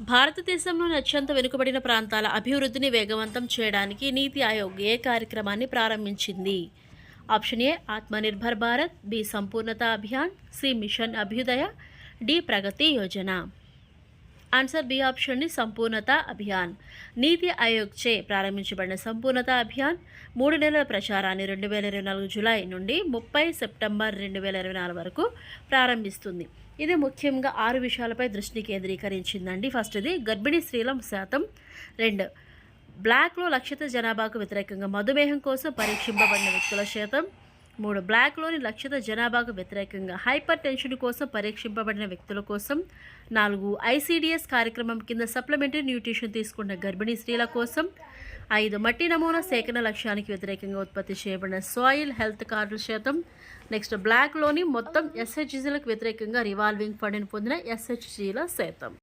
భారతదేశంలోని అత్యంత వెనుకబడిన ప్రాంతాల అభివృద్ధిని వేగవంతం చేయడానికి నీతి ఆయోగ్ ఏ కార్యక్రమాన్ని ప్రారంభించింది? Option A Atmanirbhar Bharat, B Sampoornata Abhiyan, C mission Abhyudaya, D Pragati Yojana. Answer B option Sampoornata Abhiyan. నీతి ఆయోగ్ చే ప్రారంభించబడిన సంపూర్ణత అభియాన్ 3 నెలల ప్రచారాన్ని 2024 జూలై నుండి 30 సెప్టెంబర్ 2024 వరకు ప్రారంభిస్తుంది. ఇది ముఖ్యంగా 6 విషయాలపై దృష్టి కేంద్రీకరించిందండి. ఫస్ట్ది గర్భిణీ స్త్రీల శాతం, 2 బ్లాక్లో లక్షిత జనాభాకు వ్యతిరేకంగా మధుమేహం కోసం పరీక్షింపబడిన వ్యక్తుల శాతం, 3 బ్లాక్లోని లక్షిత జనాభాకు వ్యతిరేకంగా హైపర్ టెన్షన్ కోసం పరీక్షింపబడిన వ్యక్తుల కోసం, 4 ఐసీడీఎస్ కార్యక్రమం కింద సప్లిమెంటరీ న్యూట్రిషన్ తీసుకున్న గర్భిణీ స్త్రీల కోసం, 5 మట్టి నమూనా సేకరణ లక్ష్యానికి వ్యతిరేకంగా ఉత్పత్తి చేయబడిన సాయిల్ హెల్త్ కార్డుల శాతం, నెక్స్ట్ బ్లాక్లోని మొత్తం ఎస్హెచ్జీలకు వ్యతిరేకంగా రివాల్వింగ్ ఫండ్ని పొందిన ఎస్హెచ్జీల శాతం.